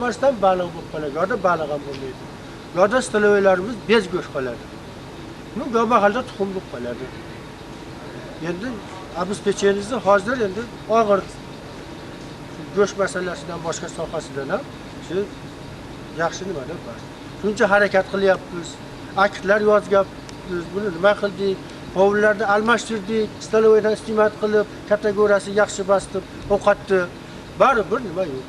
Başdan balık bo'lib qoladi, yoda balık ham bo'lmaydi. Yoda stolovlarimiz bez go'sht qoladi. Bu go'mahalda tuxum bo'lib qoladi. Endi обеспечениyaimizni hozir endi og'ir go'sht masalasidan boshqa sohasidan ham shu yaxshi nimada bor. Shuncha harakat qilyapmiz, aktlar yozganmiz, buni nima qildik? Hovlilarda almashtirdik, stolovdan istimat qilib, kategoriyasi yaxshi bastib, ovqatni baribir nima yo'q.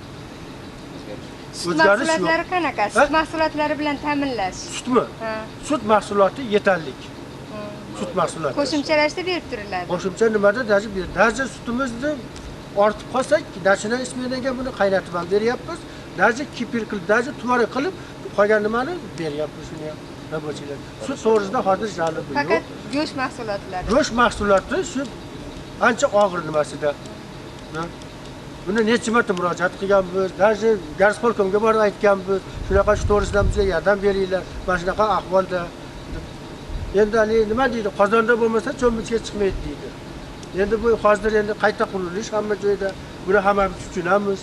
Sut mahsulotlari qanaqa? Sut mahsulotlari bilan ta'minlash. Sutmi? Sut mahsuloti yetarli. Sut mahsuloti. Qo'shimchalashda berib turiladi. Qo'shimcha nimada daji beradi? Daji sutimizni ortib qolsak, dachina isminiga buni qaynatib ham beryapmiz. Daji kipir qilib, daji tuvara qilib, qolgan nimani beryapmiz shuni ham. Rabochilar. Sut to'g'risida hozir jalb yo'q. Faqat go'sht mahsulotlari. Go'sht mahsuloti shu ancha og'ir nimasida. Buni necha marta murojaat qilganmiz, daji Garsfolkomga borib aytganmiz, shunaqa shu to'g'risida bizga yordam beringlar, mana shunaqa ahvolda. Endi nima deydi, qozonda bo'lmasa cho'milishga chiqmaydi deydi. Endi bu hozir endi qayta qurilish hamma joyda, buni hammamiz tushunamiz.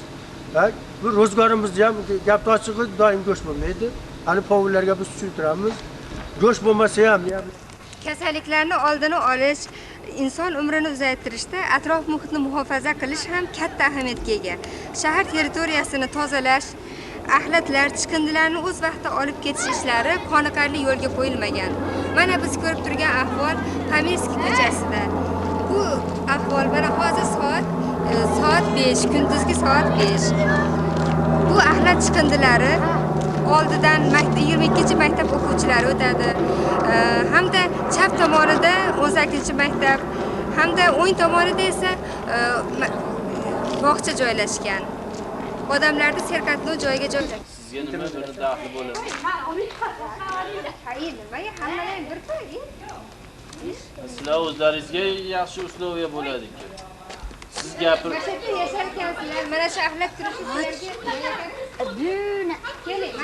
Bu ro'zg'orimizni ham gap ochig'i doim go'sht bo'lmaydi. Hani povullarga biz tushuntiramiz. Go'sht bo'lmasa ham kasalliklarni oldini olish, inson umrini uzaytirishda atrof muhitni muhofaza qilish ham katta ahamiyatga ega. Shahar territoriyasini tozalash, axlatlar, chiqindilarni o'z vaqtida olib ketish ishlari qoniqarli yo'lga qo'yilmagan. Mana biz ko'rib turgan ahvol Pamirskiy ko'chasida. Bu ahvol mana hozir soat 5, kunduzgi soat 5. Bu axlat chiqindilari oldidan 22-maktab o'quvchilari o'tadi. Hamda chap tomonida 18-maktab, hamda o'ng tomonida esa bog'cha joylashgan. Odamlarni serqatnov joyga joylashgan. Sizga nima bir daxli bo'ladi? Hayır, nimaga hammalar bir xil? Sizlar o'zlaringizga yaxshi uslovga bo'ladi. Siz gapir. Mana shu yasharkansizlar, mana shu axlat turishi sizlarga keling,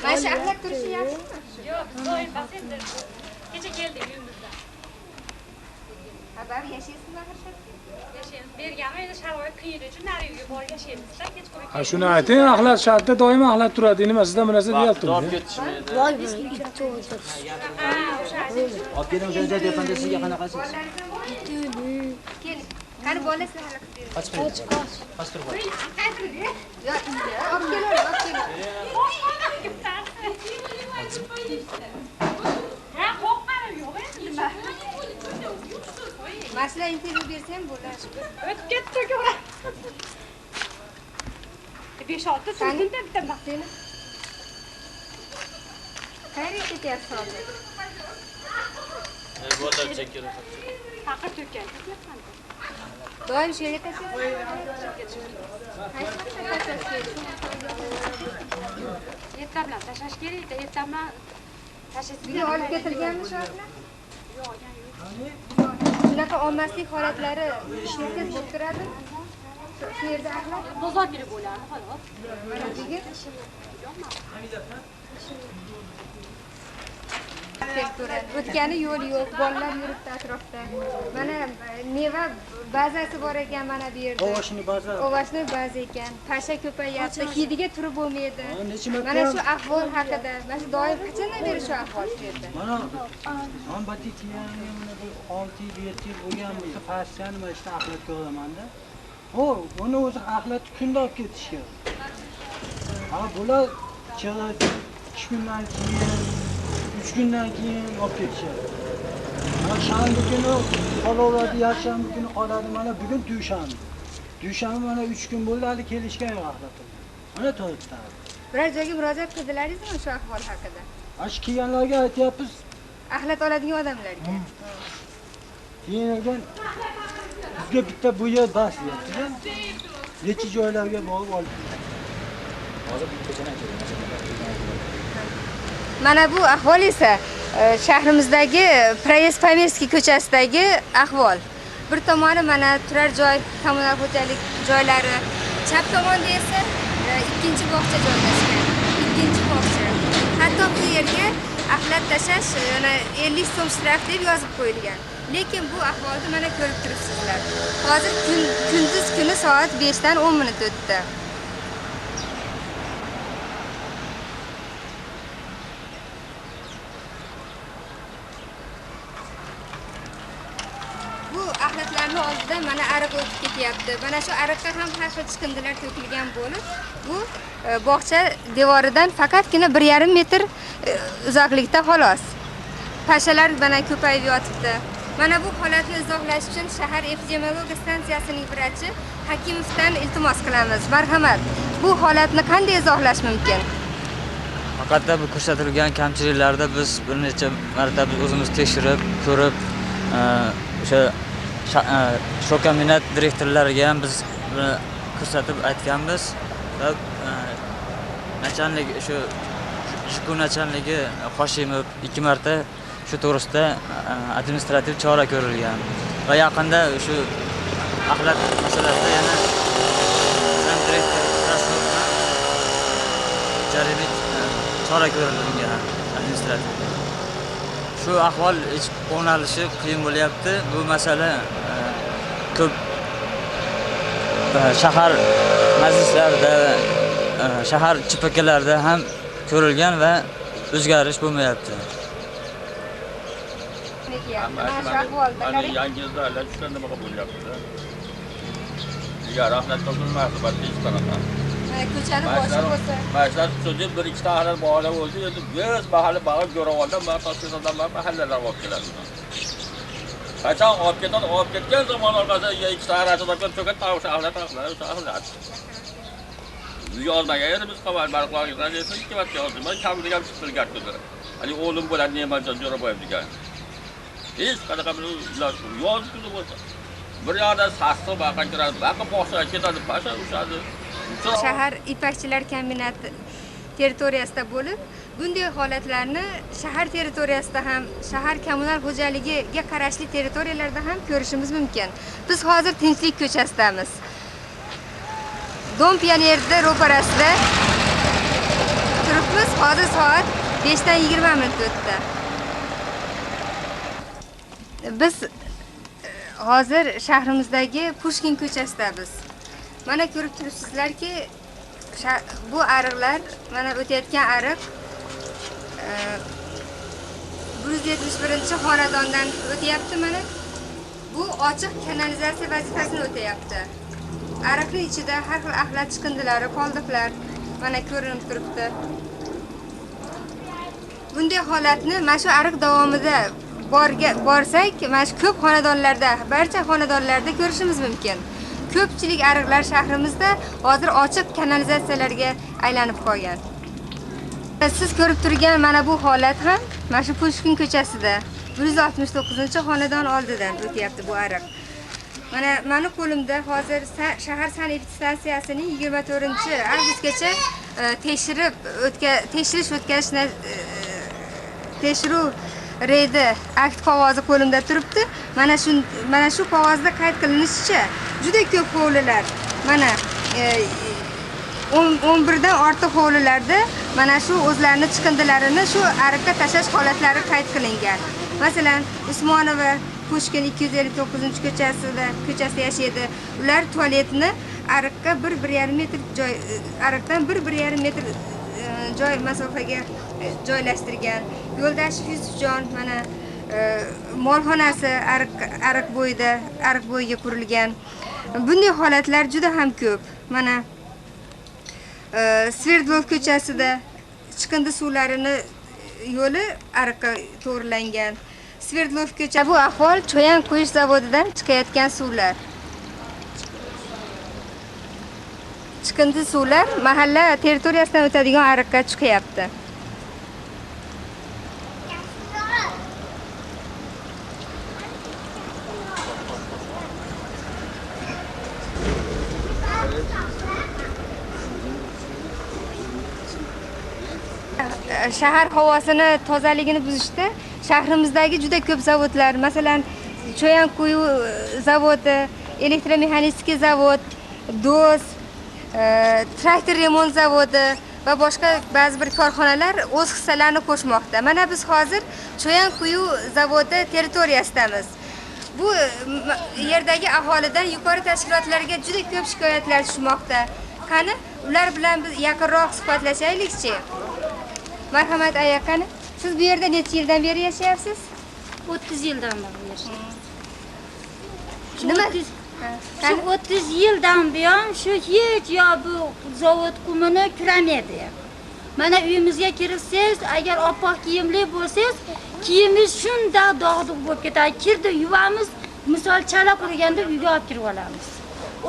mana shu axlat turishi yaxshimi? Yo'q, doim bas endi. Kecha keldik uyimizdan. Xabar yashaysizmi axir? Yashaymiz. Berganmi endi sharoit qiyin uchun nari uyga borib yashaymizda, kechqurun. Ha shuni ayting, axlat shartda doim axlat turadi. Nima sizdan bu narsa deyapti? Olib ketishmaydi. Olib keling o'zingizga telefonda sizga qanaqasiz? Keling. Qani bolasini hali qilib bering. Qoch turib. Yo, olib keling, olib keling. Ha, qo'rqqanim yo'q endi nima? Masala intervyu bersam bo'ladi. O'tib ketdi ko'ra. 5-6 sekundda bitta maqsad. Qayerga ketyapsiz hozir? Botar chekir. Faqat to'kan. Doim shu yerga tashlaysiz? Erta bilan tashlash kerak-da, erta bilan tashlash Bugun olib ketilganmi shu axlat? yo'q. Shunaqa omadsiz holatlari shunday bo'lib turadi. Shu yerda axlat Bozor biri bo'ladi, xolos. mana bugun o'tgani yo'l yo'q, bolalar yuribdi atrofda. Mana meva bazasi bor ekan mana bu yerda. Ovoshni baza. Ovashni baza ekan. Pasha ko'payyapti, hidiga turib bo'lmaydi. Necha marta? Mana shu ahvol haqida, mana shu doim qachondan beri shu ahvol shu yerda? Mana batitiya mana bu 6-7 yil bo'lgan bo'lsa pastdan mana shu axlatga olamanda. Uni o'zi axlat kunda olib ketishgan. Bular chiqib 2 kundan keyin 3 kundan keyin olib ketishadi. Shanba kuni qolovadi, yakshanba kuni qoladi. Mana bugun dushanba. Dushanba mana 3 kun bo'ldi hali kelishgan yo'q axlat. Mana to'g'ri. Biror joyga murojaat qildilaringizmi shu ahvol haqida? Ash kelganlarga aytyapmiz. Axlat oladigan odamlarga. Keyin bizga bitta bu yer bas deyapti. Necha joylarga borib olib. Hozir bittachadan Mana bu ahvol esa shahrimizdagi Proyezd Pamirskiy ko'chasidagi ahvol. Bir tomoni mana turar joy, kommunal xo'jalik joylari, chap tomonda esa ikkinchi bog'cha joylashgan. Ikkinchi bog'cha. Hatto bu yerga axlat tashlash yana 50 so'm shtraf deb yozib qo'yilgan. Lekin bu ahvolni mana ko'rib turibsizlar. Hozir kunduz kuni soat 5 dan 10 minut o'tdi. bog'chalarni oldida mana ariq o'tib ketyapti. Mana shu ariqqa ham har xil chiqindilar to'kilgan bo'lib, bu bog'cha devoridan faqatgina 1,5 metr uzoqlikda xolos. Pashalar mana ko'payib yotibdi. Mana bu holatni izohlash uchun shahar epidemiologiya stansiyasining vrachi Hakimovdan iltimos qilamiz. Marhamat, bu holatni qanday izohlash mumkin? Faqat bu ko'rsatilgan kamchiliklarda biz bir necha marta biz o'zimiz tekshirib, ko'rib, o'sha shokominat direktorlariga ham biz ko'rsatib aytganmiz. Va nachalnik shu Jku nachalnigi Hoshimov 2 marta shu to'g'risida administrativ chora ko'rilgan. Va yaqinda shu axlat masalasida yana direktor jarima chora ko'rilgan administrativ. Shu ahvol o'nalishi qiyin bo'lyapti. Bu masala ko'p shahar majlislarida, shahar CPKlarida ham ko'rilgan va o'zgarish bo'lmayapti. Mana yangizda albatta tushgan nima bo'lyapti. Agar rahmat topilmasa, balki hech qanaqa. Ko'chani boshi bo'lsa. Mashlar sudi 1-2 ta ahli bola bo'ldi, endi biz mahalla bag'ib jo'ravoldan man toshkentdan mahallalar olib keladi. Qachon olib ketgan zamon orqasida 2 ta ahli cho'kat tavsiya ahli. Yozmaga endi biz xabar barqlarga desa 2 marta yozdim. Men kamida ham chiqib turgan. Hali o'g'lim bo'ladi Ne'matjon Jo'raboyev degan. Hech qanaqa bir iloj yozib bo'lsa. Bir yoqda sassiq baqiradi, baqib boshqa ketadi, pasha ushadi. Shahar ipakchilar kombinati territoriyasida bo'lib, bunday holatlarni shahar territoriyasida ham, shahar kommunal xo'jaligiga qarashli territoriyalarda ham ko'rishimiz mumkin. Biz hozir Tinchlik ko'chasidamiz. Dom Pionerda ro'parasida turibmiz. Hozir soat 5 dan 20 minut o'tdi. Biz hozir shahrimizdagi Pushkin ko'chasidamiz. Mana ko'rib turibsizlarki, bu ariqlar, mana o'tayotgan ariq 171-xonadondan o'tyapti mana. Bu ochiq kanalizatsiya vazifasini o'tayapti. Ariqning ichida har xil axlat chiqindilari, qoldiqlar mana ko'rinib turibdi. Bunday holatni mana shu ariq davomida borsak, mana shu ko'p xonadonlarda, barcha xonadonlarda ko'rishimiz mumkin. Ko'pchilik ariqlar shahrimizda hozir ochiq kanalizatsiyalarga aylanib qolgan. Siz ko'rib turgan mana bu holat ham mana shu Pushkin ko'chasida 169-xonadon oldidan o'tyapti bu ariq. Mana meni qo'limda hozir shahar sanitatsiyasining 24-avgustgacha tekshiruv reydi akt qog'ozi qo'limda turibdi. Mana shu qog'ozda qayd qilinishicha juda ko'p hovlilar, mana 11 dan ortiq hovlilarda mana shu o'zlarini chiqindilarini shu ariqqa tashlash holatlari qayd qilingan. Masalan, Usmonova Pushkin 259-ko'chasida yashaydi. Ular tualetni ariqqa 1-1,5 metr joy, ariqdan 1-1,5 metr joy masofaga joylashtirgan. Yo'ldashev Yusufjon mana molxonasi ariq bo'yiga qurilgan. Bunday holatlar juda ham ko'p. Mana Sverdlov ko'chasida chiqindi suvlarini yo'li ariqqa to'g'rilangan. Sverdlov ko'cha bu ahvol cho'yan quyish zavodidan chiqayotgan suvlar. Chiqindi suvlar mahalla territoriyasidan o'tadigan ariqqa chiqyapti. Shahar havosini tozaligini buzishda shahrimizdagi juda ko'p zavodlar, masalan, Cho'yanquyi zavodi, elektromexanistik zavod, DOS, traktor remont zavodi va boshqa ba'zi bir korxonalar o'z hissalarini qo'shmoqda. Mana biz hozir Cho'yanquyi zavodi territoriyasidamiz. Bu yerdagi aholidan yuqori tashkilotlarga juda ko'p shikoyatlar tushmoqda. Qani, ular bilan biz yaqinroq suhbatlashaylikchi. Marhamat aya, qani, siz bu yerda necha yildan beri yashayapsiz? 30 yildan beri yashayapman. Nima? 30 yildan buyon shu hech yo bu zavod qumini ko'ramadi. Mana uyimizga kirsangiz, agar oppoq kiyimli bo'lsangiz, kiyimingiz shunda dog'duq bo'lib ketadi. Kirdi yuvamiz, misol chala qurganda uyga olib kirib olamiz.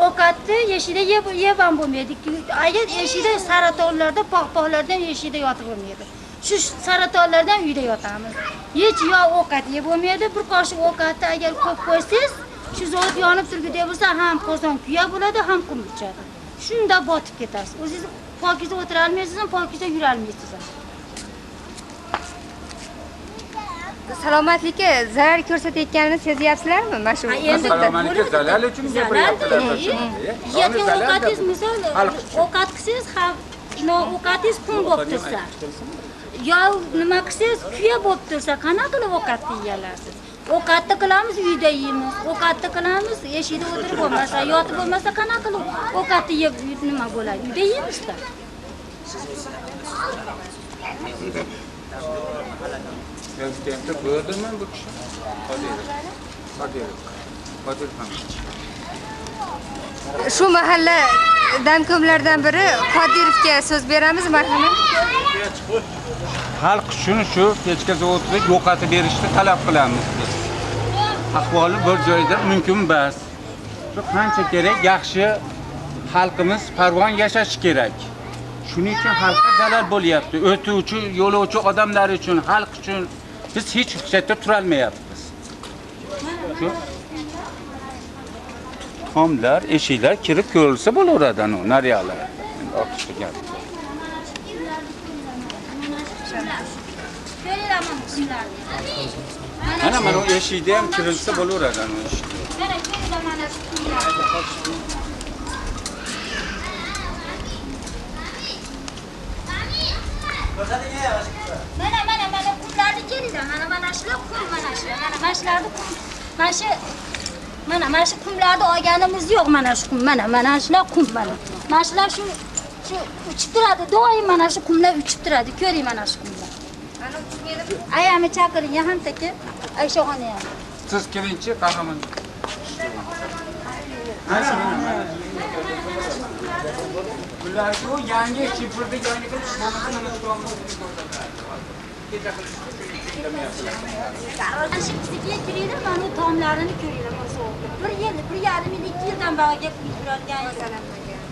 Ovqatni eshikda yeb ham bo'lmaydi. Agar eshikda saratonlarda, poqpoqlardan eshikda yotib bo'lmaydi. Shu saratonlardan uyda yotamiz. Hech yo ovqat yeb bo'lmaydi. Bir qoshiq ovqatni agar ko'p qo'ysangiz, shu zavod yonib turgudek bo'lsa, ham qozon kuya bo'ladi, ham qum ichadi. Shunda botib ketasiz. O'zingiz pokiza o'tira olmaysiz, pokiza yura olmaysiz. Salomatlikka zarar ko'rsatayotganini sezyapsizlarmi? Mana shu Salomatlikka zarar uchun gapiryaptilar. Yetgan ovqatingiz misol ovqat qilsangiz ham ovqatingiz qum bo'lib tursa. Yo nima qilsangiz kuya bo'lib tursa, qanaqa qilib ovqatni yeyalasiz? Ovqatni qilamiz, uyda yeymiz. Ovqatni qilamiz, eshikda o'tirib bo'lmasa, yotib bo'lmasa, qanaqa qilib ovqatni yeb nima bo'ladi? Uyda yeymizda. Prezidentni bo'ldimi bu kishi? Qodir ham. Shu mahalla damkomlardan biri Qodirovga so'z beramiz, marhamat. Xalq shu kechki zavodga yo'qotib berishni talab qilamiz biz. Ahvoli bir joyda mumkin emas. Shu qancha kerak, yaxshi xalqimiz parvon yashashi kerak. Shuning uchun xalqqa zarar bo'lyapti. O'tuvchi, yo'lovchi odamlar uchun, xalq uchun biz hech yerda tura olmayapmiz. Shu tomlar, eshiklar kirib ko'rilsa bo'laveradi anu nariyalar. Oqishga gap. Mana o eshikda ham kirilsa bo'laveradi anu eshik. Mana qumlarni kelinglar. Mana shular qum, mana shularni qum. Mana shu qumlarni olganimiz yo'q, mana shu qum, mana shular qum, mana. Mana shular shu uchib turadi, doim mana shu qumlar uchib turadi. Ko'ring mana shu qumlar. Ana uchmaydi. Ayami chaqiring, ham taka, Ayshaxonni ham. Siz kelingchi, qahramon. Bular bu yangi chipirda yangi qilib Qarashimizga kiringlar, mana tomlarini ko'ringlar, sovuqda. 1 yil, 1,5 yil, 2 yildan bog'iga yuradigan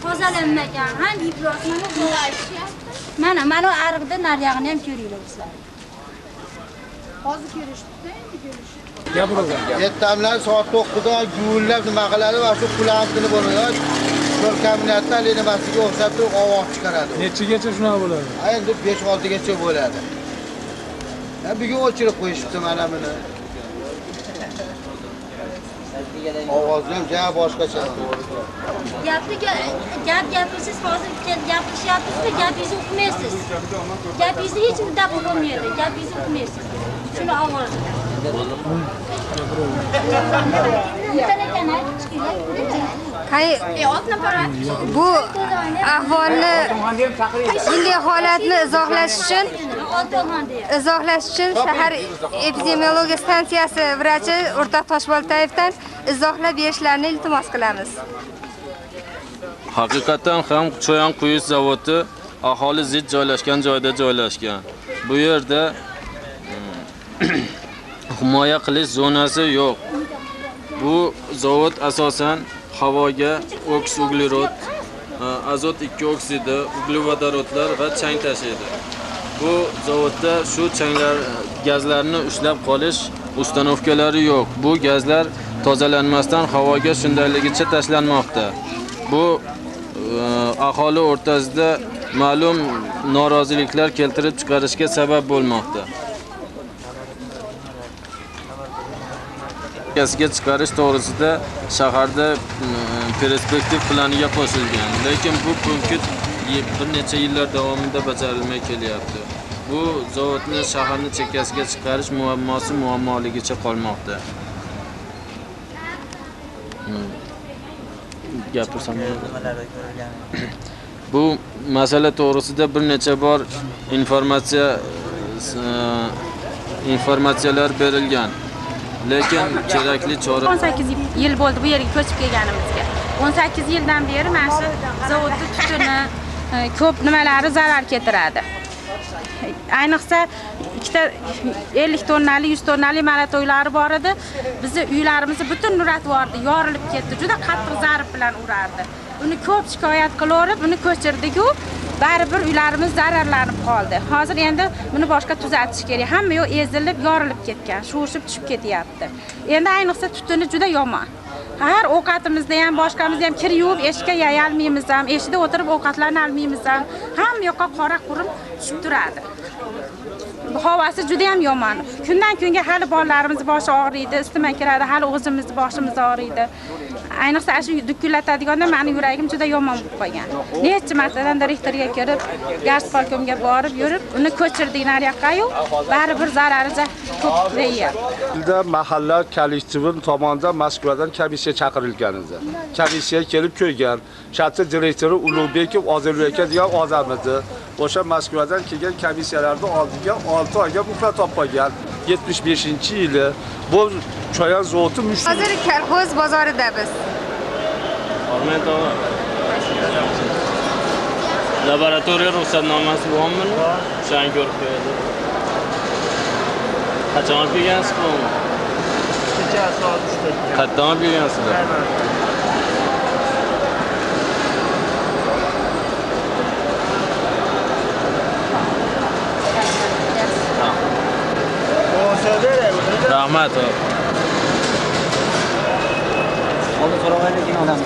tozalanmagan, ham iflosmani mana ariqda nariyog'ini ham ko'ringlar sizlar. Hozir ko'rishdi, endi ko'rish. Ertamlar soat 9da gullab nima qiladi va shu qulantini bo'ladi. Yo'l kaminatda nimasiga o'xshab turib ovoz chiqaradi. Nechigacha shunaqa bo'ladi? Endi 5-6 gacha bo'ladi. Bugun o'chirib qo'yishibdi mana buni. Ovozni ham ja boshqacha. Gapirsiz, hozir gapirishyapsiz-da, gapingizni o'qimaysiz. Gapingizni hech udab bo'lmaydi, gapingizni o'qimaysiz. Shuni ovozida. Bu ahvolni, bunday holatni izohlash uchun shahar epidemiologiya stansiyasi vrachi O'rtoq Toshboltayevdan izohlab berishlarini iltimos qilamiz. Haqiqatan ham Cho'yan quyish zavodi aholi zich joylashgan joyda joylashgan. Bu yerda himoya qilish zonasi yo'q. Bu zavod asosan havoga uglerod, azot 2 oksidi, uglevodorodlar va chang tashiydi. Bu zavodda shu changlar, gazlarni ushlab qolish ustanovkalari yo'q. Bu gazlar tozalanmasdan havoga shundayligicha tashlanmoqda. Bu aholi o'rtasida ma'lum noroziliklar keltirib chiqarishga sabab bo'lmoqda. Gazga chiqarish to'g'risida shaharda perspektiv planiga qo'shilgan, lekin bu punkt bir necha yillar davomida bajarilmay kelyapti. Bu zavodni shaharning chekkasiga chiqarish muammosi muammoligicha qolmoqda. Gapirsam nimalarda ko'rilgan. Bu masala to'g'risida bir necha bor informatsiyalar berilgan. Lekin kerakli chora 18 yil bo'ldi bu yerga ko'chib kelganimizga. 18 yildan beri mana shu zavodni tutuni ko'p nimalari zarar keltiradi. Ayniqsa ikkita 50 tonnali, 100 tonnali maratoylari bor edi. Bizni uylarimizni butun nuratvordi, yorilib ketdi. Juda qattiq zarb bilan urardi. Uni ko'p shikoyat qilib, uni ko'chirdik-ku, baribir uylarimiz zararlanib qoldi. Hozir endi buni boshqa tuzatish kerak. Hamma yo'q ezilib, yorilib ketgan, sho'rishib tushib ketyapti. Endi ayniqsa tutuni juda yomon. Har ovqatimizda ham, boshqamizda ham kir yuvib, eshikka yayalmaymiz ham, eshikda o'tirib ovqatlarni olmaymiz ham. Hamma yoqqa qora qurum tushib turadi. Havasi juda ham yomon. Kundan kunga hali bolalarimiz boshi og'riydi, isitma kiradi, hali o'zimizni boshimiz og'riydi. Ayniqsa shu dukkulatadiganda meni yuragim juda yomon bo'lib qolgan. Necha martadan direktorga kirib, gaz polkomga borib yurib, uni ko'chirdik naryoqqa-yu, baribir zarari ko'p deyapti. Bizda mahalla kollektivi tomonidan Moskvadan komissiya chaqirilgan edi. Komissiya kelib ko'rgan. Shahar direktori Ulug'bekov Ozilbek degan odam edi. O'sha Moskvadan kelgan komissiyalarni oldiga 6 oyga muhlat olib qo'ygan. 75-yili bu choyan zavodi Hozir kolxoz bozorida biz. Hormat tog'a. Laboratoriya ruxsatnomasi bormi? O'shani ko'rib qo'yadi. Qachon olib kelgansiz bu? Kecha soat 3da. Qachon olib kelgansizlar? Rahmat. Oldi so'rag'aylik odam.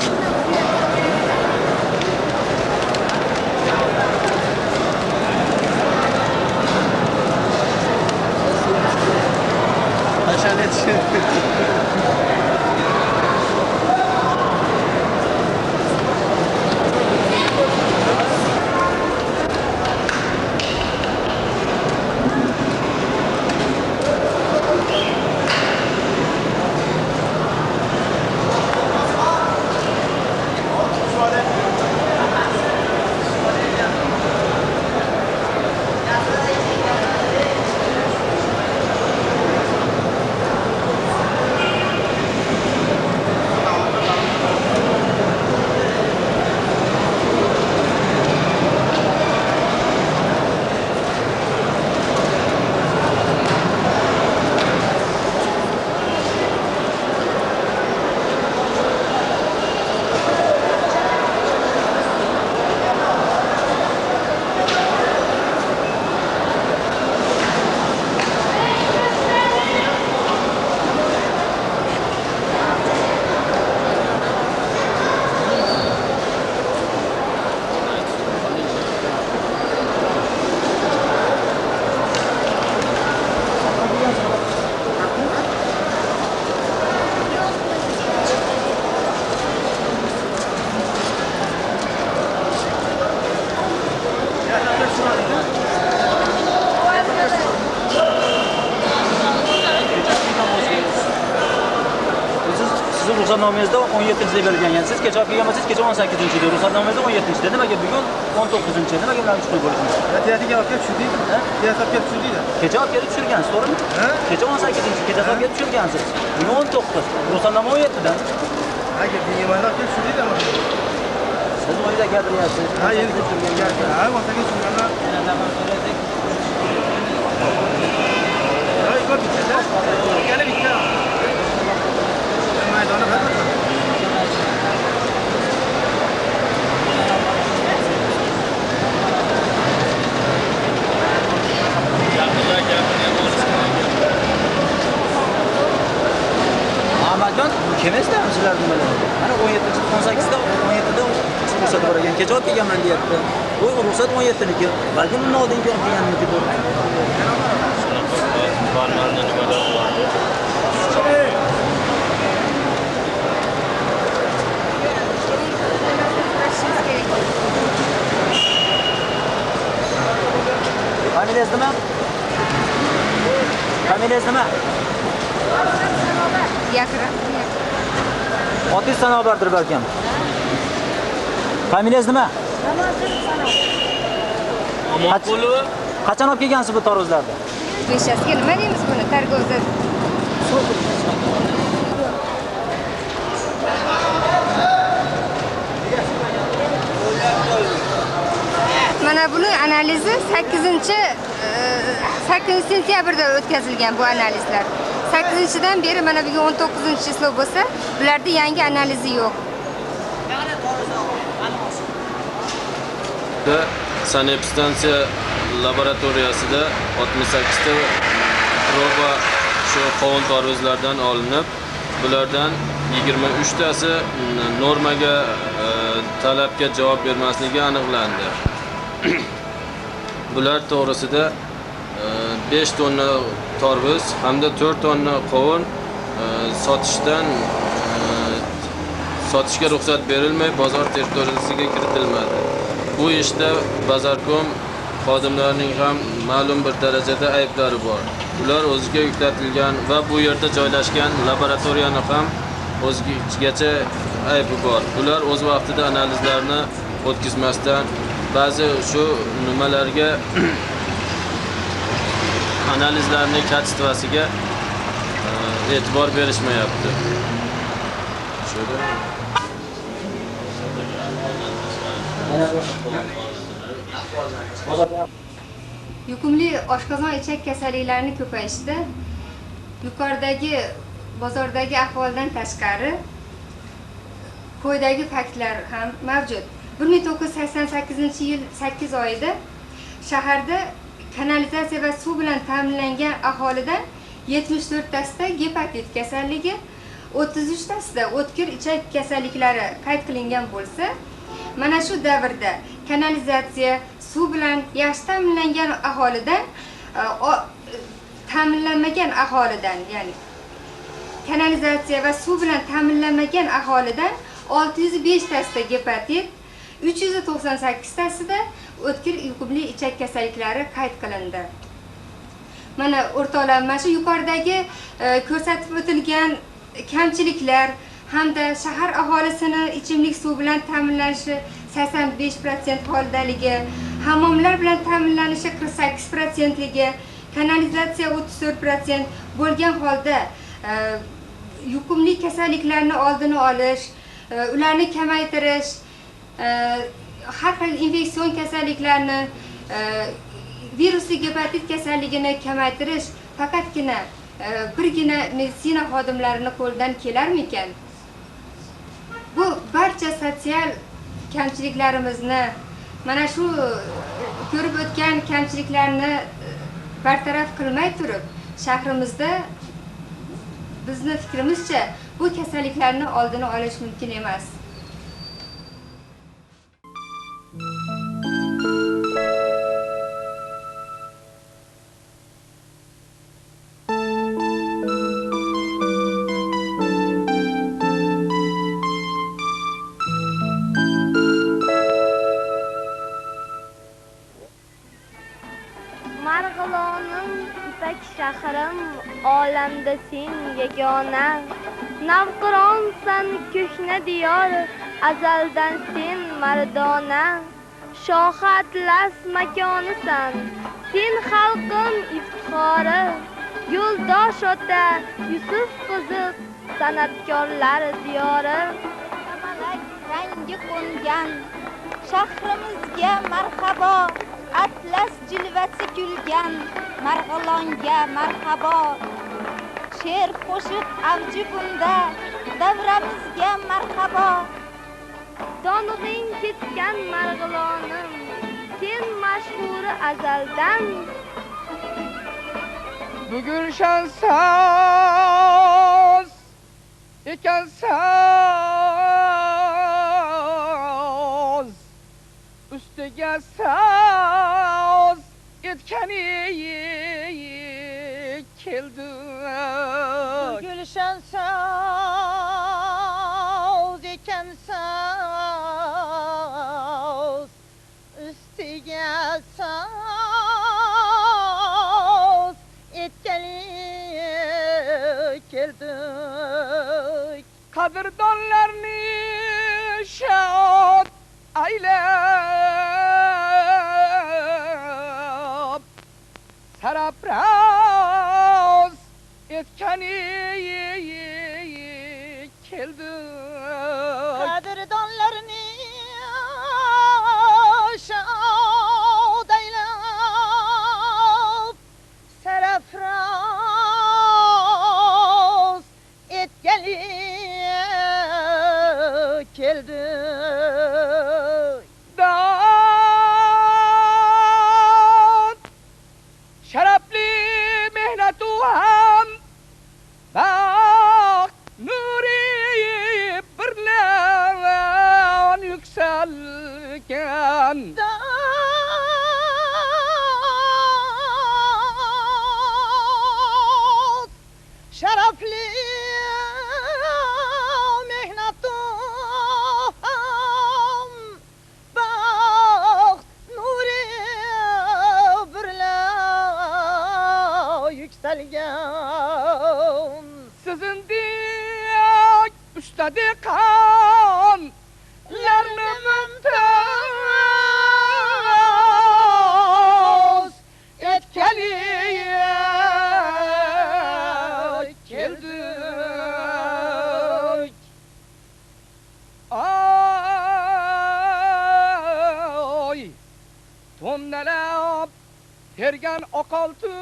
Ruxsatnomangizda 17-da belgilangan. Siz kecha olib kelgan bo'lsangiz, kecha 18-da. Ruxsatnomangizda 17-da. Nimaga bugun 19-da? Nimaga bilan tushib bo'lishingiz? Tiyatiga olib kelib tushurdingmi? Tiyatiga olib kelib tushurdingmi? Kecha olib kelib tushirgansiz, to'g'rimi? Kecha 18-da, kecha olib kelib tushirgansiz. Bugun 19. Ruxsatnoma 17-da. Agar bemalol olib kelib tushurdingmi? Siz o'yda gapiryapsiz. Ha, endi tushirgan gaplar. Ha, o'rtaga tushirganlar. Voy, ko'p bitta. Yana bitta. Maydonni qadar. Ahmadjon, kim eslayapti sizlar nimalarni? Mana 18-da 17-da ruxsat bor ekan. Kecha olib kelganman deyapti. Bu ruxsat 17niki. Balki bundan oldingi olib kelganmiki bu. Barmanni nimada bor? Familiyangiz nima? Familiyangiz nima? Yakra. Otingiz Sanobardir balkim. Familiyangiz nima? Omonqulov. Qachon olib kelgansiz bu torozlarni? Beshasiga nima deymiz buni? Targovda Mana buni analizi 8 sentyabrda o'tkazilgan bu analizlar. 8-dan beri mana bugun 19-islov bo'lsa, bularda yangi analizi yo'q. Sanepstansiya laboratoriyasida 68 ta proba shu qovun tarvuzlardan olinib, bulardan 23 tasi normaga talabga javob bermasligi aniqlandi. Bular to'g'risida 5 tonna tarvuz hamda 4 tonna qovun sotishga ruxsat berilmay bozor territoriyasiga kiritilmadi. Bu ishda Bazarkom xodimlarining ham ma'lum bir darajada ayblari bor. Ular o'ziga yuklatilgan va bu yerda joylashgan laboratoriyani ham o'zgacha aybi bor. Ular o'z vaqtida analizlarni o'tkazmasdan ba'zi shu nimalarga analizlarning kачествосiga e'tibor berishmayapti. Yuqumli oshqozon ichak kasalliklarini ko'payishda yuqoridagi bozordagi ahvoldan tashqari qo'ydagi faktlar ham mavjud. 1988-yil 8 oyida shaharda kanalizatsiya va suv bilan ta'minlangan aholidan 74 tasida gepatit kasalligi, 33 tasida o'tkir ichak kasalliklari qayd qilingan bo'lsa, mana shu davrda kanalizatsiya, suv bilan yaxshi ta'minlangan aholidan ta'minlanmagan aholidan, ya'ni kanalizatsiya va suv bilan ta'minlanmagan aholidan 605 tasida gepatit, 398 tasida o'tkir yuqumli ichak kasalliklari qayd qilindi. Mana o'rtoqlar, shu yuqoridagi ko'rsatib o'tilgan kamchiliklar hamda shahar aholisini ichimlik suv bilan ta'minlanishi 85% holdaligi, hammomlar bilan ta'minlanishi 48%ligi, kanalizatsiya 34% bo'lgan holda yuqumli kasalliklarni oldini olish, ularni kamaytirish, har xil infeksion kasalliklarni, virusli gepatit kasalligini kamaytirish faqatgina birgina meditsina xodimlarini qo'ldan kelarmikan? Bu barcha sotsial kamchiliklarimizni, mana shu ko'rib o'tgan kamchiliklarni bartaraf qilmay turib, shahrimizda bizni fikrimizcha bu kasalliklarni oldini olish mumkin emas. Marg'ilonim, ipak shahrim, olamda sen yagona. Navqironsan ko'hna diyor, azaldan sen mardona. Shohi atlas makonisan, sen xalqim iftixori. Yo'ldosh ota Yusuf qiziq, san'atkorlar diyori. Kamalak rangi qo'ngan shahrimizga marhabo. Atlas jilvasi kulgan Marg'ilonga marhabo. She'r qo'shiq avji bunda davramizga marhabo. Donig'ing ketgan Marg'ilonim, sen mashhuri azaldan. Bugun shansoz ekansoz, ustiga soz etgani keldi. Gulshan soz ekansoz, ustiga soz etgani keldik. Qadrdonlarni shod aylab, sarafroz etgani kelgan. Sizindek ustadi qon larni mumtoz etkali keldik. Ay tonnalab tergan oqoltin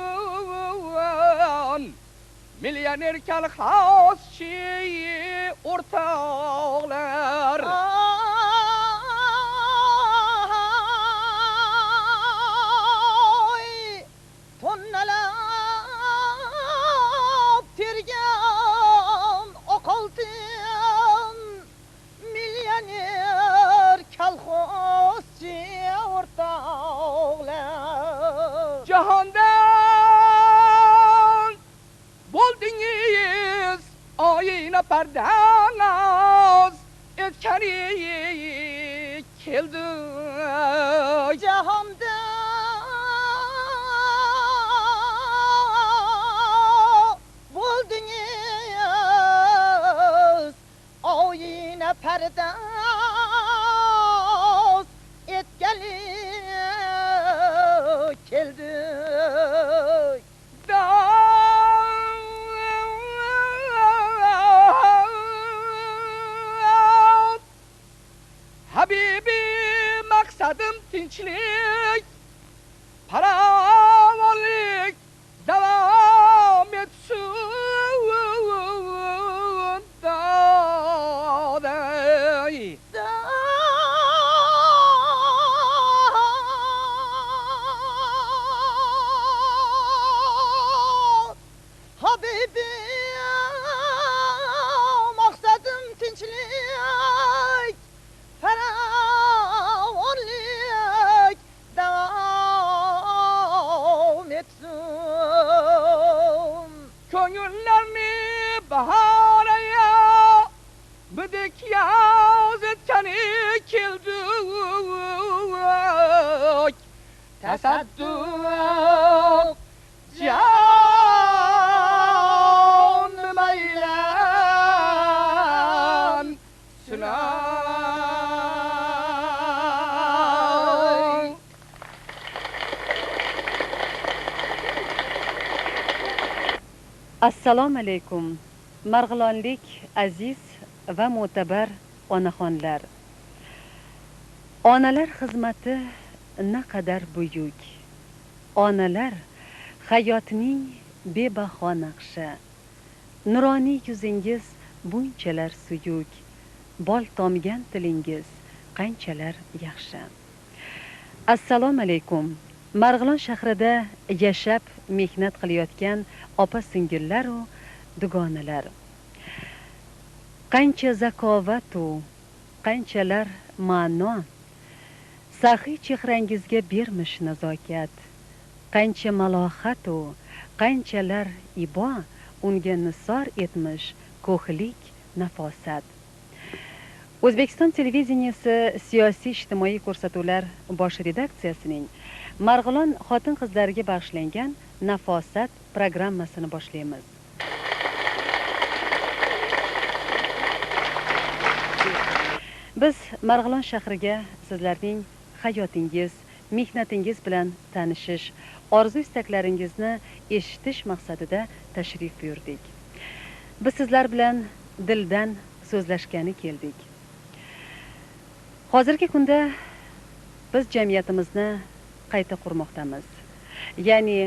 millioner kalxozchi o'rtoqlar. Ay tonnalab tergan oqoltin millioner kalxozchi o'rtoqlar. Jahondan bo'ldingiz oyina pardanoz etgani keldi. Jahonda bo'ldingiz oyina pardoz etgani keldi. Habibi maqsadim tinchlik, farovonlik davom etsin. Doday. Habibi maqsadim tinchlik, farovonlik davom etsin. Ko'ngillarni bahoraya bidik yoz etgani keldik. Tasadduq jon maylan sunay. Assalomu alaykum. Marg'ilonlik aziz va mo'tabar onaxonlar. Onalar xizmati naqadar buyuk. Onalar hayotning bebaho naqshi. Nuroniy yuzingiz bunchalar suyuk. Bol tomgan tilingiz qanchalar yaxshi. Assalomu alaykum. Marg'ilon shahrida yashab mehnat qilayotgan opa-singillar va dugonalar. Qancha zakovat u, qanchalar ma'no. Saxiy chehrangizga bermish nazokat. Qancha malohat u, qanchalar ibo unga nisor etmish ko'hlik nafosat. O'zbekiston televideniyasi siyosiy ijtimoiy ko'rsatuvlar bosh redaksiyasining Marg'ilon xotin-qizlariga bag'ishlangan Nafosat programmasini boshlaymiz. Biz Marg'ilon shahriga sizlarning hayotingiz, mehnatingiz bilan tanishish, orzu-istaklaringizni eshitish maqsadida tashrif buyurdik. Biz sizlar bilan dildan so'zlashgani keldik. Hozirgi kunda biz jamiyatimizni qayta qurmoqdamiz. Ya'ni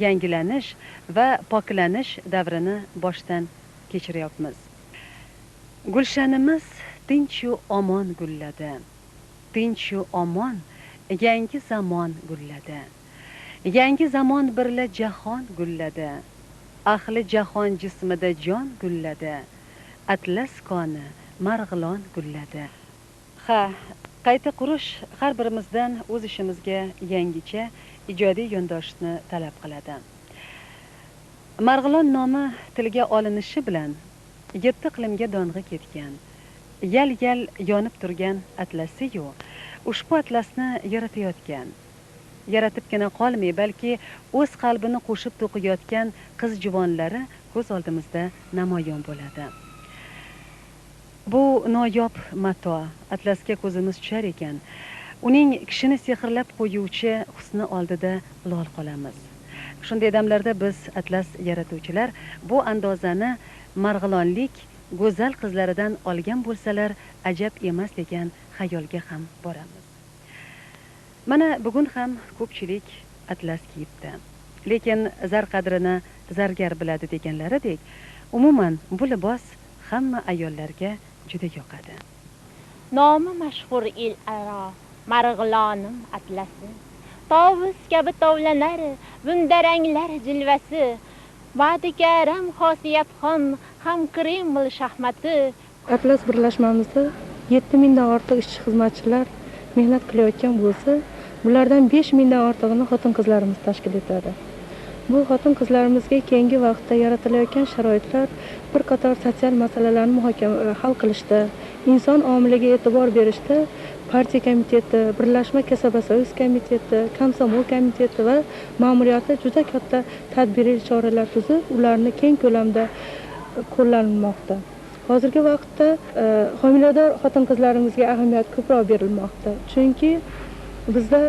yangilanish va poklanish davrini boshdan kechiryapmiz. Gulshanimiz tinch u omon gulladi. Tinch u omon yangi zamon gulladi. Yangi zamon birla jahon gulladi. Ahli jahon jismida jon gulladi. Atlas koni Marg'ilon gulladi. Ha, qayta qurish har birimizdan o'z ishimizga yangicha ijodiy yondoshishni talab qiladi. Marg'ilon nomi tilga olinishi bilan 7 iqlimga dong'i ketgan, yal-yal yonib turgan atlasi-yu, ushbu atlasni yaratayotgan, yaratibgina qolmay, balki o'z qalbini qo'shib to'qiyotgan qiz juvonlari ko'z oldimizda namoyon bo'ladi. Bu noyob mato atlasga ko'zimiz tushar ekan, uning kishini sehrlab qo'yuvchi husni oldida lol qolamiz. Shunday damlarda biz atlas yaratuvchilar bu andozani marg'ilonlik go'zal qizlaridan olgan bo'lsalar ajab emas degan xayolga ham boramiz. Mana bugun ham ko'pchilik atlas kiyibdi. Lekin zar qadrini zargar biladi deganlaridek, umuman bu libos hamma ayollarga juda yoqadi. Nomi mashhur el aro Marg'ilonim atlasi, tovus kabi tovlanar bunda ranglar jilvasi, va'digaram xosiyatxon ham Kreml shahmati. Atlas birlashmamizda 7000 dan ortiq ishchi xizmatchilar mehnat qilayotgan bo'lsa, bulardan 5000 dan ortig'ini xotin-qizlarimiz tashkil etadi. Bu xotin-qizlarimizga keyingi vaqtda yaratilayotgan sharoitlar bir qator sotsial masalalarni hal qilishda, inson omiliga e'tibor berishda partiya komiteti, birlashma kasaba-soyuz komiteti, komsomol komiteti va ma'muriyati juda katta tadbiriy choralar tuzib, ularni keng ko'lamda qo'llanilmoqda. Hozirgi vaqtda homilador xotin-qizlarimizga ahamiyat ko'proq berilmoqda. Chunki bizda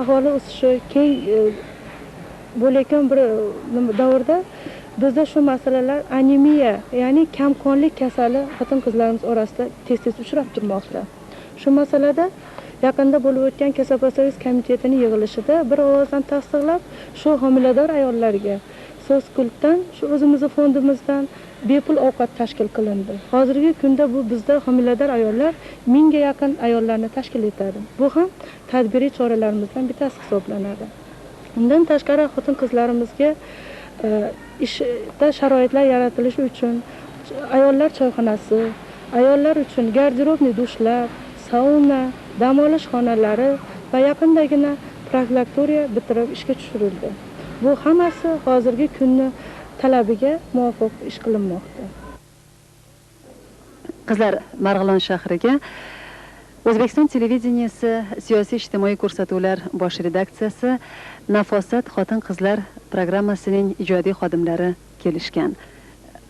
aholi o'sishi keng bo'layotgan bir davrda bizda shu masalalar anemiya, ya'ni kamqonlik kasali xotin-qizlarimiz orasida tez-tez uchrab turmoqda. Shu masalada yaqinda bo'lib o'tgan kasaba-soyuz komitetining yig'ilishida bir ovozdan tasdiqlab, shu homilador ayollarga So'zkultdan, shu o'zimizning fondimizdan bepul ovqat tashkil qilindi. Hozirgi kunda bu bizda homilador ayollar 1000 ga yaqin ayollarni tashkil etadi. Bu ham tadbiriy choralarimizdan bittasi hisoblanadi. Undan tashqari xotin-qizlarimizga ishda sharoitlar yaratilishi uchun ayollar choyxonasi, ayollar uchun garderobli dushlar, sauna, dam olish xonalari va yaqindagina profilaktoriya bitirib ishga tushirildi. Bu hammasi hozirgi kunni talabiga muvofiq ish qilinmoqda. Qizlar Marg'ilon shahriga O'zbekiston televideniyesi siyosiy ijtimoiy ko'rsatuvlar bosh redaksiyasi Nafosat xotin-qizlar programmasining ijodiy xodimlari kelishgan.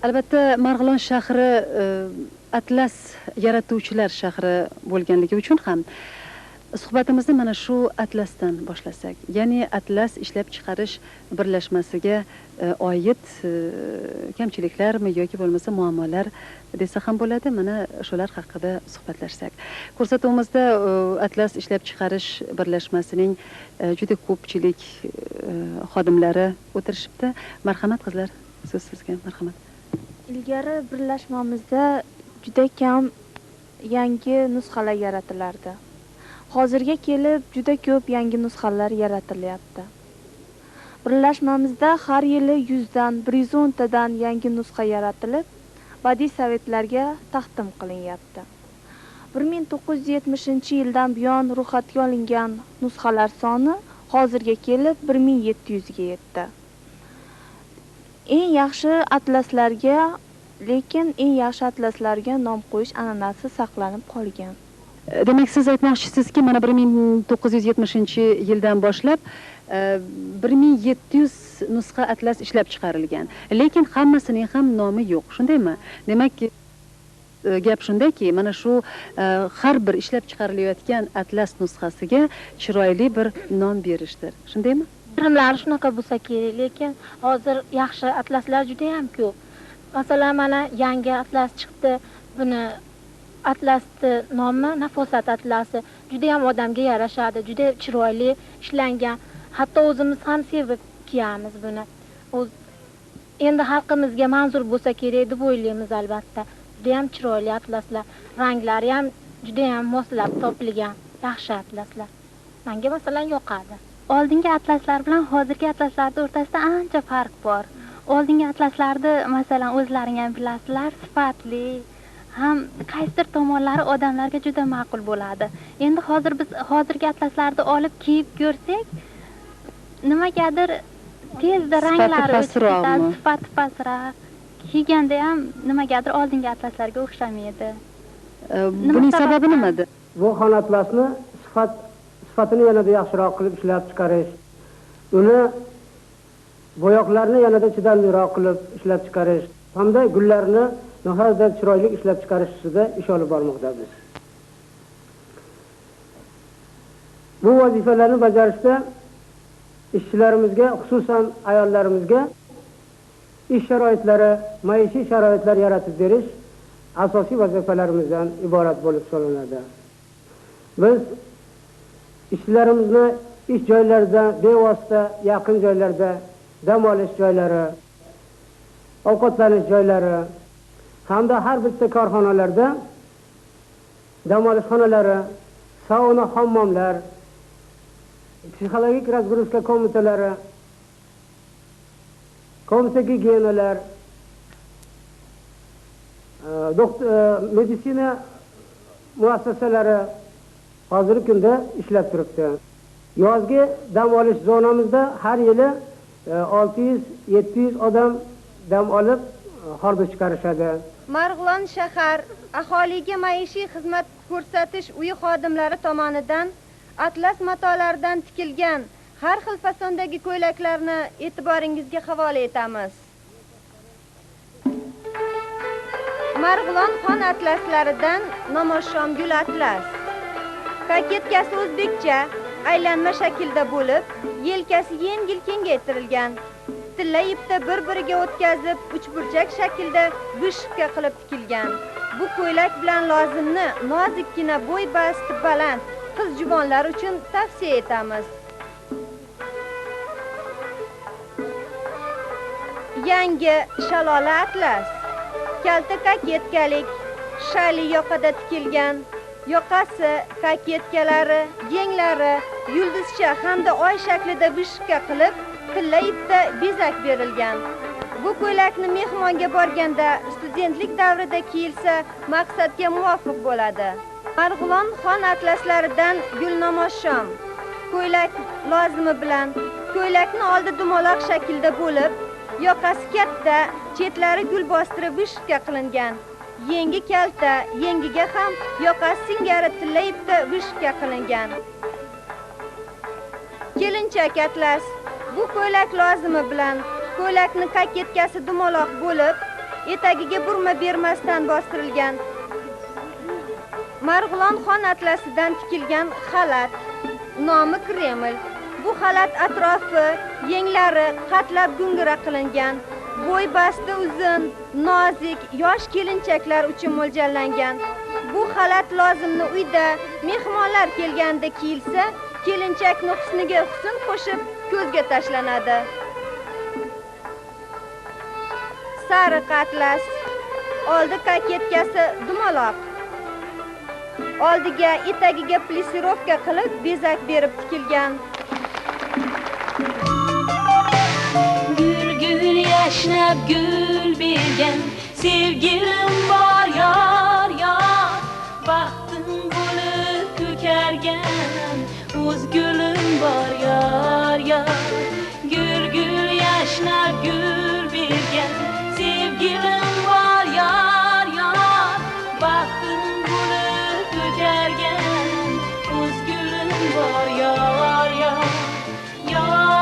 Albatta, Marg'ilon shahri atlas yaratuvchilar shahri bo'lganligi uchun ham suhbatimizni mana shu atlasdan boshlasak, ya'ni atlas ishlab chiqarish birlashmasiga oid kamchiliklarmi yoki bo'lmasa muammolar desa ham bo'ladi. Mana shular haqida suhbatlashsak. Ko'rsatuvimizda atlas ishlab chiqarish birlashmasining juda ko'pchilik xodimlari o'tirishibdi. Marhamat qizlar, so'z sizga. Marhamat. Ilgari birlashmamizda juda kam yangi nusxalar yaratilardi. Hozirga kelib juda ko'p yangi nusxalar yaratilyapti. Birlashmamizda har yili 100 dan 110 tadan yangi nusxa yaratilib, badiiy sovetlarga taqdim qilinyapti. 1970-yildan buyon ro'yxatga olingan nusxalar soni hozirga kelib 1700 ga yetdi. Eng yaxshi atlaslarga, lekin eng yaxshi atlaslarga nom qo'yish an'anasi saqlanib qolgan. Demak, siz aytmoqchisizki, mana 1970-yildan boshlab 1700 nusxa atlas ishlab chiqarilgan. Lekin hammasining ham nomi yo'q, shundaymi? Demak, gap shundaki, mana shu har bir ishlab chiqarilayotgan atlas nusxasiga chiroyli bir nom berishdir. Shundaymi? Bilimlari shunaqa bo'lsa kerak, lekin hozir yaxshi atlaslar juda ham ko'p. Masalan, mana yangi atlas chiqdi. Buni atlasni nomi Nafosat atlasi. Juda ham odamga yarashadi, juda chiroyli ishlangan. Hatto o'zimiz ham sevib kiyamiz buni. Endi xalqimizga manzur bo'lsa kerak deb o'ylaymiz albatta. Juda ham chiroyli atlaslar, ranglari ham juda ham moslab topilgan, yaxshi atlaslar. Menga masalan yoqadi. Oldingi atlaslar bilan hozirgi atlaslar o'rtasida ancha farq bor. Oldingi atlaslarni masalan o'zlaring ham bilasizlar, sifatli, ham qaysidir tomonlari odamlarga juda ma'qul bo'ladi. Endi hozir biz hozirgi atlaslarni olib kiyib ko'rsak, nimagadir tezda ranglari o'chib ketadi, sifati pastroq. Kiyganda ham nimagadir oldingi atlaslarga o'xshamaydi. Buning sababi nimada? Bu xon atlasni sifatini yanada yaxshiroq qilib ishlab chiqarish, uni bo'yoqlarni yanada chidamliroq qilib ishlab chiqarish hamda gullarni nihoyatda chiroyli ishlab chiqarish ustida ish olib bormoqdamiz. Bu vazifalarni bajarishda ishchilarimizga, xususan ayollarimizga ish sharoitlari, maishiy sharoitlar yaratib berish asosiy vazifalarimizdan iborat bo'lib hisoblanadi. Biz ishchilarimizni ish joylarida, bevosita yaqin joylarda dam olish joylari, ovqatlanish joylari hamda har bitta korxonalarda dam olish xonalari, sauna, hammomlar, psixologik razgruska komitalari, komita gigiyenalar, meditsina muassasalari hozirgi kunda ishlab turibdi. Yozgi dam olish zonamizda har yili 600-700 odam dam olib hordiq chiqarishadi. Marg'ilon shahar aholiga maishiy xizmat ko'rsatish uyi xodimlari tomonidan atlas matolaridan tikilgan har xil fasondagi ko'ylaklarni e'tiboringizga havola etamiz. Marg'ilon xon atlaslaridan namoshshom gul atlas. Paketkasi o'zbekcha aylanma shaklda bo'lib, yelkasi yengil kengaytirilgan. Tilla ipda bir-biriga o'tkazib, uchburchak shaklda bishka qilib tikilgan. Bu ko'ylak bilan lozimni nozikkina bo'y basti baland qiz juvonlar uchun tavsiya etamiz. Yangi shalola atlas. Kalta kaketkalik, shali yoqada tikilgan. Yoqasi, kaketkalari, yenglari yulduzcha hamda oy shaklida bishka qilib, tilla ipda bezak berilgan. Bu ko'ylakni mehmonga borganda studentlik davrida kiyilsa maqsadga muvofiq bo'ladi. Marg'ilon xon atlaslaridan gulnamoshshom. Ko'ylak lozimi bilan ko'ylakni oldi dumaloq shaklda bo'lib, yoqasi katta, chetlari gul bostirib bishka qilingan. Yengi kalta, yengiga ham yoqasi singari tilla ipda bishka qilingan. Kelinchak atlas. Bu ko'ylak lozimi bilan ko'ylakni kaketkasi dumaloq bo'lib, etagiga burma bermasdan bostirilgan. Marg'ilon xon atlasidan tikilgan xalat. Nomi Kreml. Bu xalat atrofi, yenglari qatlab gungura qilingan. Bo'y basti uzun, nozik, yosh kelinchaklar uchun mo'ljallangan. Bu xalat lozimni uyda mehmonlar kelganda kiyilsa, kelinchakning husniga husn qo'shib ko'zga tashlanadi. Sariq atlas. Oldi kaketkasi dumaloq. Oldiga etagiga plisirovka qilib bezak berib tikilgan. Gül yashnab gul bergan sevgilim bor yor yor, baxtim bo'lib ko'kargan o'z gulim bor yor yor. Gul yashnab gul bergan sevgilim bor yor yor, baxtim bo'lib ko'kargan o'z gulim bor yor yor. Yar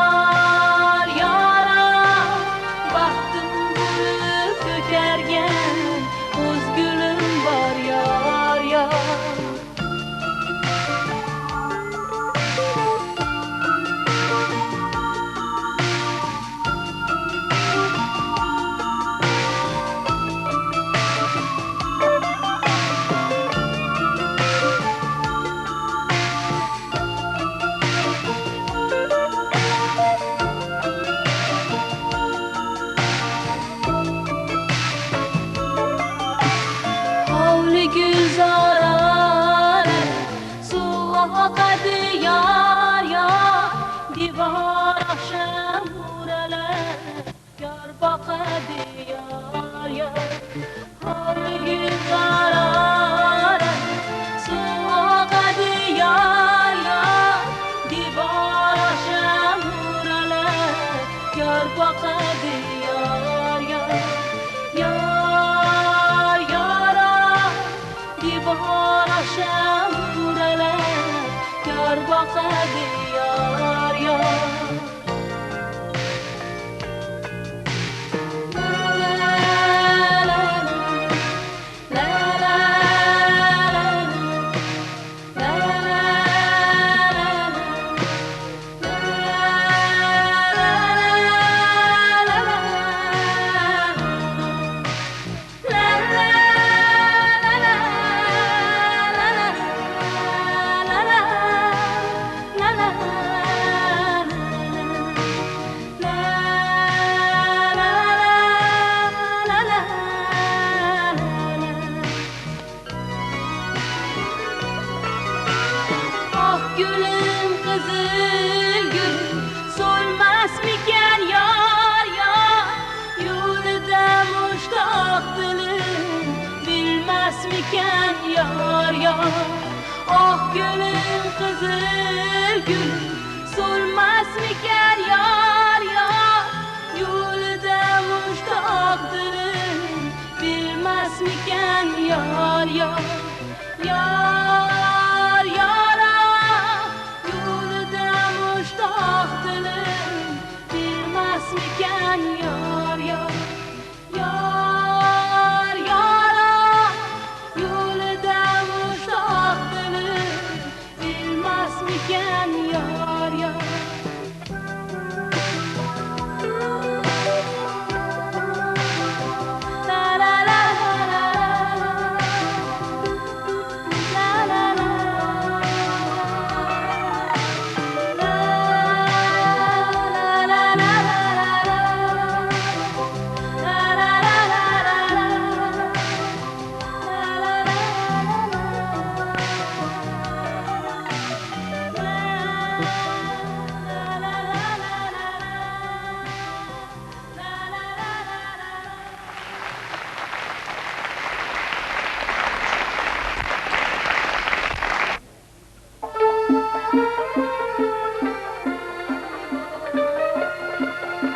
boqadi yor yor. Ah gülüm kızıl gül solmaz miken yar yar. Yolda muştaq dilim bilmez miken yar yar. Ah gülüm kızıl gül solmaz miken yar yar. Yolda muştaq dilim bilmez miken yar yar. Yar yara yolda muştaq dilim bilmez miken yar.